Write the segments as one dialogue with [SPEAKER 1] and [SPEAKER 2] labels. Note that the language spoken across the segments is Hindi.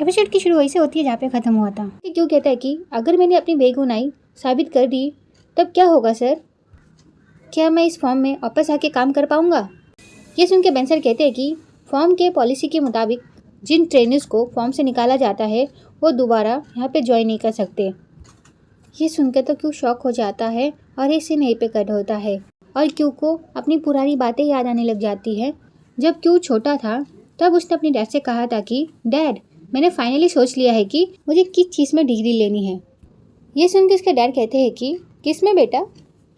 [SPEAKER 1] एपिसोड की शुरू वहीं से होती है जहाँ पे ख़त्म हुआ था। ये क्यों कहता है कि अगर मैंने अपनी बेगुनाही साबित कर दी तब क्या होगा सर? क्या मैं इस फॉर्म में वापस आके काम कर पाऊँगा? ये सुन के बेंसर कहते हैं कि फॉर्म के पॉलिसी के मुताबिक जिन ट्रेनर्स को फॉर्म से निकाला जाता है वो दोबारा यहाँ पे ज्वाइन नहीं कर सकते। ये सुनकर तो क्यों शॉक हो जाता है और ये सीन यहीं पे कट होता है और क्यों को अपनी पुरानी बातें याद आने लग जाती है। जब क्यों छोटा था तब उसने अपने डैड से कहा था कि डैड, मैंने फाइनली सोच लिया है कि मुझे किस चीज़ में डिग्री लेनी है। ये सुन के उसके डैड कहते हैं कि किस में बेटा?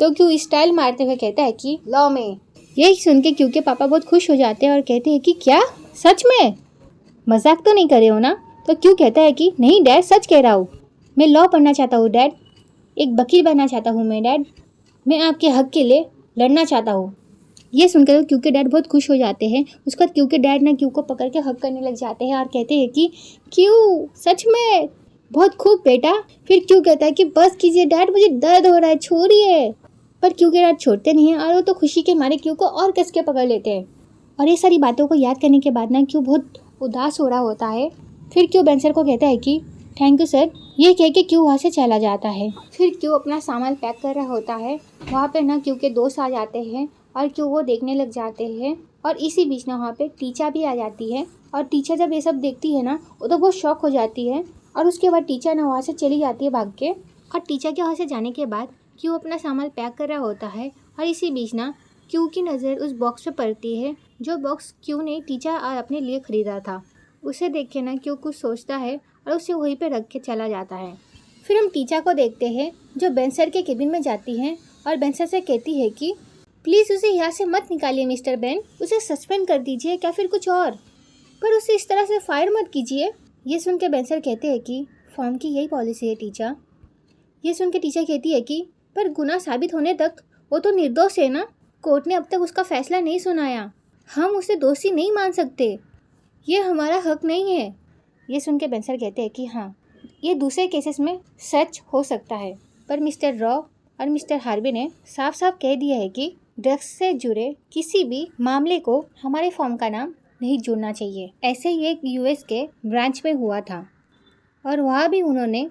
[SPEAKER 1] तो क्यों स्टाइल मारते हुए कहता है कि लॉ में। यही सुन के क्यों के पापा बहुत खुश हो जाते हैं और कहते हैं कि क्या सच में? मजाक तो नहीं कर रहे हो ना? तो क्यों कहता है कि नहीं डैड, सच कह रहा हूँ, मैं लॉ पढ़ना चाहता हूँ डैड, एक वकील बनना चाहता हूँ मैं डैड, मैं आपके हक के लिए लड़ना चाहता हूँ। ये सुनकर क्यों के डैड बहुत खुश हो जाते हैं। उसके बाद क्यों के डैड ना क्यों को पकड़ के हक करने लग जाते हैं और कहते हैं कि क्यों सच में? बहुत खूब बेटा। फिर क्यों कहता है कि बस कीजिए डैड, मुझे दर्द हो रहा है, छोड़िए। पर क्यों के डैड छोड़ते नहीं हैं और वो तो खुशी के मारे क्यों को और कस के पकड़ लेते हैं। और ये सारी बातों को याद करने के बाद ना क्यों बहुत उदास हो रहा होता है। फिर क्यों बेंसर को कहता है कि थैंक यू सर, ये कह के क्यों वहाँ से चला जाता है। फिर क्यों अपना सामान पैक कर रहा होता है। वहाँ पे ना क्यों के दोस्त आ जाते हैं और क्यों वो देखने लग जाते हैं। और इसी बीच ना वहाँ पे टीचर भी आ जाती है और टीचर जब ये सब देखती है ना वो तो बहुत शॉक हो जाती है। और उसके बाद टीचर ना वहाँ से चली जाती है भाग के। और टीचर के वहाँ से जाने के बाद क्यों अपना सामान पैक कर रहा होता है। और इसी बीच ना क्यों की नज़र उस बॉक्स पे पड़ती है जो बॉक्स क्यों ने टीचर अपने लिए ख़रीदा था। उसे देख के ना क्यों कुछ सोचता है और उसे वहीं पे रख के चला जाता है। फिर हम टीचर को देखते हैं जो बेंसर के केबिन में जाती हैं और बेंसर से कहती है कि प्लीज़ उसे यहाँ से मत निकालिए मिस्टर बेन, उसे सस्पेंड कर दीजिए या फिर कुछ और, पर उसे इस तरह से फायर मत कीजिए। ये सुन के बेंसर कहते हैं कि फॉर्म की यही पॉलिसी है टीचर। ये सुन के टीचर कहती है कि पर गुनाह साबित होने तक वो तो निर्दोष है ना, कोर्ट ने अब तक उसका फैसला नहीं सुनाया, हम उसे दोषी नहीं मान सकते, ये हमारा हक नहीं है। ये सुन के बेंसर कहते हैं कि हाँ, ये दूसरे केसेस में सच हो सकता है, पर मिस्टर रॉ और मिस्टर हार्वे ने साफ साफ कह दिया है कि ड्रग्स से जुड़े किसी भी मामले को हमारे फॉर्म का नाम नहीं जोड़ना चाहिए। ऐसे ही एक यूएस के ब्रांच में हुआ था और वहाँ भी उन्होंने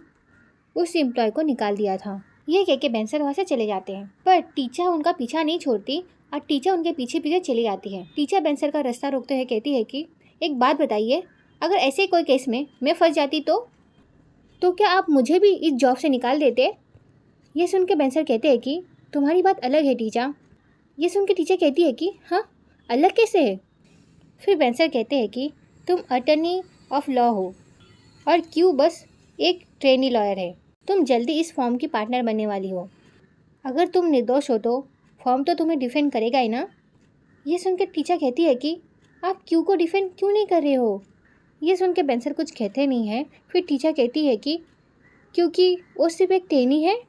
[SPEAKER 1] उस एम्प्लॉय को निकाल दिया था। ये कह के बेंसर वहाँ से चले जाते हैं, पर टीचर उनका पीछा नहीं छोड़ती और टीचर उनके पीछे पीछे चली जाती है। टीचर बेंसर का रास्ता रोकते हुए कहती है कि एक बात बताइए, अगर ऐसे कोई केस में मैं फंस जाती तो क्या आप मुझे भी इस जॉब से निकाल देते? ये सुन के बेंसर कहते हैं कि तुम्हारी बात अलग है टीचर। ये सुन के टीचर कहती है कि हाँ, अलग कैसे है? फिर बेंसर कहते हैं कि तुम अटर्नी ऑफ लॉ हो और क्यों बस एक ट्रेनी लॉयर है, तुम जल्दी इस फॉर्म की पार्टनर बनने वाली हो। अगर तुम निर्दोष हो तो फॉर्म तो तुम्हें डिफेंड करेगा ही ना। ये सुन के टीचर कहती है कि आप क्यों को डिफेंड क्यों नहीं कर रहे हो। ये सुन के बेंसर कुछ कहते नहीं है। फिर टीचर कहती है कि क्योंकि वो सिर्फ एक ट्रेनी है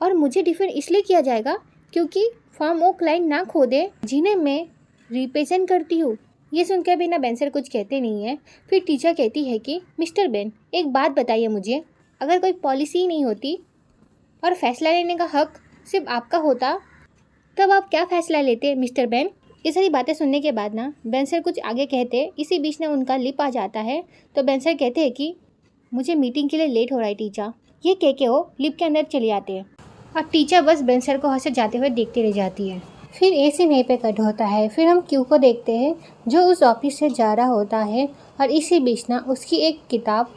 [SPEAKER 1] और मुझे डिफेंड इसलिए किया जाएगा क्योंकि फॉर्म वो क्लाइंट ना खो दे जिन्हें मैं रिप्रेजेंट करती हूँ। ये सुनकर भी ना बेंसर कुछ कहते नहीं है। फिर टीचर कहती है कि मिस्टर बेन, एक बात बताइए मुझे, अगर कोई पॉलिसी नहीं होती और फैसला लेने का हक सिर्फ आपका होता तब आप क्या फ़ैसला लेते मिस्टर बेन? ये सारी बातें सुनने के बाद ना बेंसर कुछ आगे कहते, इसी बीच ना उनका लिप आ जाता है। तो बेंसर कहते हैं कि मुझे मीटिंग के लिए लेट हो रहा है टीचर। ये कह के वो लिप के अंदर चले जाते हैं और टीचर बस बेंसर को वहाँ से जाते हुए देखती रह जाती है। फिर ऐसे नहीं पे कट होता है। फिर हम क्यू को देखते हैं जो उस ऑफिस से जा रहा होता है और इसी बीच ना उसकी एक किताब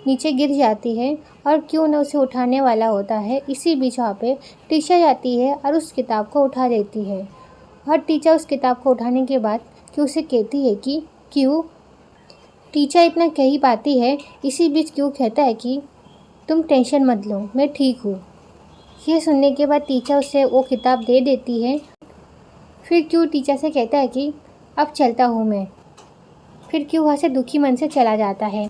[SPEAKER 1] नीचे गिर जाती है और क्यों ना उसे उठाने वाला होता है। इसी बीच वहाँ पे टीचर जाती है और उस किताब को उठा देती है और टीचर उस किताब को उठाने के बाद क्यों से कहती है कि क्यों, टीचर इतना कह ही पाती है। इसी बीच क्यों कहता है कि तुम टेंशन मत लो, मैं ठीक हूँ। ये सुनने के बाद टीचर उसे वो किताब दे देती है। फिर क्यों टीचर से कहता है कि अब चलता हूँ मैं। फिर क्यों वहाँ से दुखी मन से चला जाता है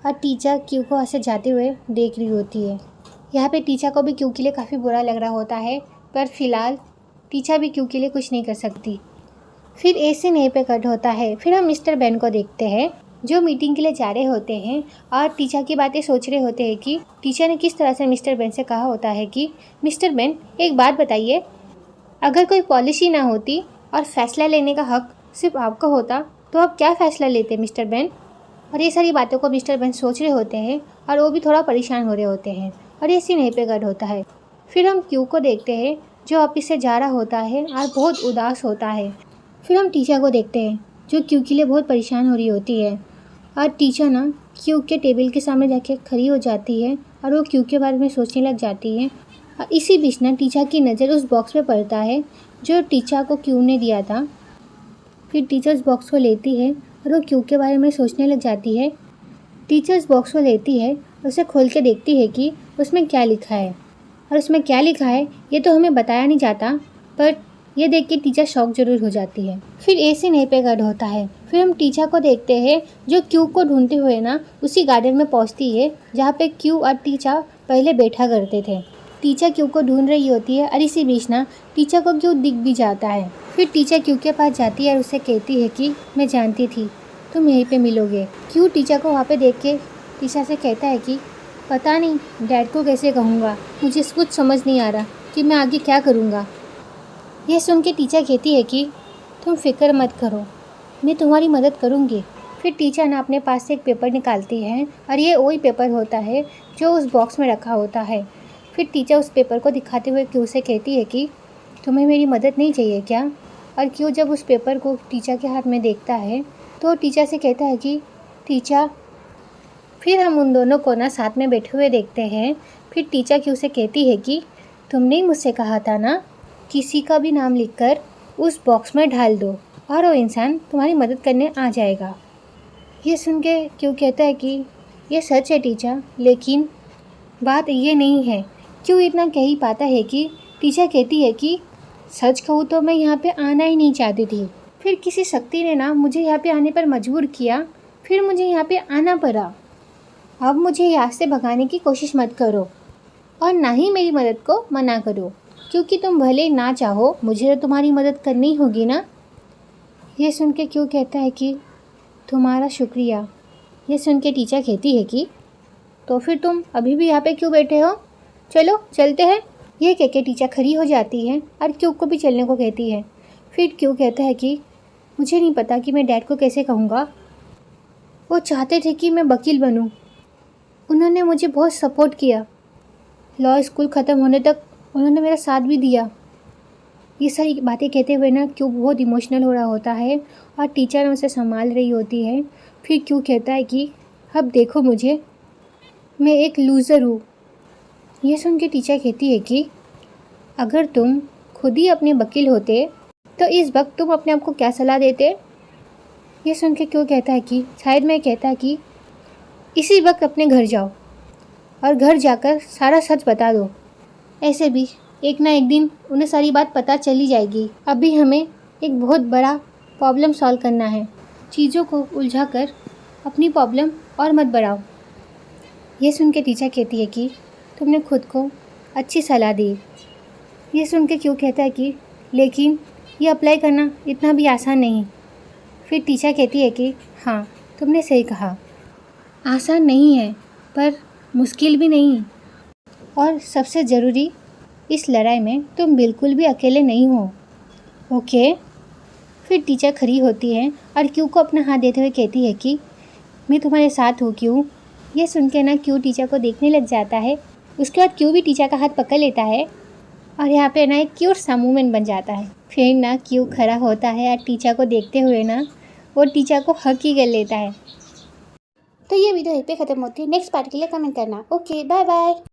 [SPEAKER 1] और टीचर क्यू को वहाँ से जाते हुए देख रही होती है। यहाँ पे टीचर को भी क्यू के लिए काफ़ी बुरा लग रहा होता है, पर फिलहाल टीचर भी क्यू के लिए कुछ नहीं कर सकती। फिर ऐसे नहीं पे कट होता है। फिर हम मिस्टर बेन को देखते हैं जो मीटिंग के लिए जा रहे होते हैं और टीचर की बातें सोच रहे होते हैं कि टीचर ने किस तरह से मिस्टर बेन से कहा होता है कि मिस्टर बेन, एक बात बताइए, अगर कोई पॉलिसी ना होती और फैसला लेने का हक सिर्फ आपका होता तो आप क्या फ़ैसला लेते मिस्टर बेन? और ये सारी बातों को मिस्टर बेन सोच रहे होते हैं और वो भी थोड़ा परेशान हो रहे होते हैं और ये सीन यहीं पे कट होता है। फिर हम क्यू को देखते हैं जो ऑफिस से जा रहा होता है और बहुत उदास होता है। फिर हम टीचर को देखते हैं जो क्यू के लिए बहुत परेशान हो रही होती है और टीचर ना क्यू के टेबल के सामने जाके खड़ी हो जाती है और वो क्यू के बारे में सोचने लग जाती है। और इसी बीच ना टीचर की नज़र उस बॉक्स पे पड़ता है जो टीचर को क्यू ने दिया था। फिर टीचर उस बॉक्स को लेती है और वो क्यू के बारे में सोचने लग जाती है। टीचर उस बॉक्स को लेती है, उसे खोल के देखती है कि उसमें क्या लिखा है और उसमें क्या लिखा है ये तो हमें बताया नहीं जाता, पर ये देख के टीचर शॉक जरूर हो जाती है। फिर ऐसे नहीं पे गड होता है। फिर हम टीचर को देखते हैं जो क्यू को ढूंढते हुए ना उसी गार्डन में पहुंचती है जहाँ पे क्यू और टीचर पहले बैठा करते थे। टीचर क्यू को ढूंढ रही होती है और इसी बीच ना टीचर को क्यू दिख भी जाता है। फिर टीचर क्यू के पास जाती है और उसे कहती है कि मैं जानती थी तुम यहीं पे मिलोगे। क्यू टीचर को वहाँ पे देख के टीचर से कहता है कि पता नहीं डैड को कैसे कहूँगा, मुझे कुछ समझ नहीं आ रहा कि मैं आगे क्या करूँगा। यह सुन के टीचर कहती है कि तुम फिक्र मत करो, मैं तुम्हारी मदद करूँगी। फिर टीचर ना अपने पास से एक पेपर निकालती है और ये वही पेपर होता है जो उस बॉक्स में रखा होता है। फिर टीचर उस पेपर को दिखाते हुए क्यू से कहती है कि तुम्हें मेरी मदद नहीं चाहिए क्या। और क्यू जब उस पेपर को टीचर के हाथ में देखता है तो टीचर से कहता है कि टीचर। फिर हम उन दोनों को ना साथ में बैठे हुए देखते हैं। फिर टीचर क्यू से कहती है कि तुमने ही मुझसे कहा था ना किसी का भी नाम लिखकर उस बॉक्स में डाल दो और वो इंसान तुम्हारी मदद करने आ जाएगा। ये सुन के क्यू कहता है कि ये सच है टीचर, लेकिन बात ये नहीं है। क्यों इतना कह ही पाता है कि टीचर कहती है कि सच कहूँ तो मैं यहाँ पे आना ही नहीं चाहती थी, फिर किसी शक्ति ने ना मुझे यहाँ पे आने पर मजबूर किया, फिर मुझे यहाँ पे आना पड़ा। अब मुझे यहाँ से भगाने की कोशिश मत करो और ना ही मेरी मदद को मना करो, क्योंकि तुम भले ना चाहो मुझे तो तुम्हारी मदद करनी होगी ना। ये सुन के क्यों कहता है कि तुम्हारा शुक्रिया। ये सुन के टीचर कहती है कि तो फिर तुम अभी भी यहाँ पे क्यों बैठे हो, चलो चलते हैं। ये कह के टीचर खड़ी हो जाती है और क्यू को भी चलने को कहती है। फिर क्यू कहता है कि मुझे नहीं पता कि मैं डैड को कैसे कहूँगा। वो चाहते थे कि मैं वकील बनूँ, उन्होंने मुझे बहुत सपोर्ट किया, लॉ स्कूल ख़त्म होने तक उन्होंने मेरा साथ भी दिया। ये सारी बातें कहते हुए ना क्यू बहुत इमोशनल हो रहा होता है और टीचर उसे संभाल रही होती है। फिर क्यू कहता है कि अब देखो मुझे, मैं एक लूज़र हूँ। यह सुन के टीचर कहती है कि अगर तुम खुद ही अपने वकील होते तो इस वक्त तुम अपने आप को क्या सलाह देते। यह सुन के क्यों कहता है कि शायद मैं कहता कि इसी वक्त अपने घर जाओ और घर जाकर सारा सच बता दो, ऐसे भी एक ना एक दिन उन्हें सारी बात पता चली जाएगी। अभी हमें एक बहुत बड़ा प्रॉब्लम सॉल्व करना है, चीज़ों को उलझा कर अपनी प्रॉब्लम और मत बढ़ाओ। ये सुन के टीचर कहती है कि तुमने खुद को अच्छी सलाह दी। ये सुन के क्यों कहता है कि लेकिन ये अप्लाई करना इतना भी आसान नहीं। फिर टीचर कहती है कि हाँ तुमने सही कहा, आसान नहीं है पर मुश्किल भी नहीं, और सबसे ज़रूरी इस लड़ाई में तुम बिल्कुल भी अकेले नहीं हो। ओके। फिर टीचर खड़ी होती है और क्यू को अपना हाथ देते हुए कहती है कि मैं तुम्हारे साथ हूँ क्यू। ये सुन के ना क्यू टीचर को देखने लग जाता है। उसके बाद क्यू भी टीचर का हाथ पकड़ लेता है और यहाँ पे ना एक क्यूट सा मूवमेंट बन जाता है। फिर ना क्यू खड़ा होता है और टीचर को देखते हुए ना वो टीचर को हक ही कर लेता है। तो ये वीडियो यहीं पे ख़त्म होती है। नेक्स्ट पार्ट के लिए कमेंट करना। Okay bye bye.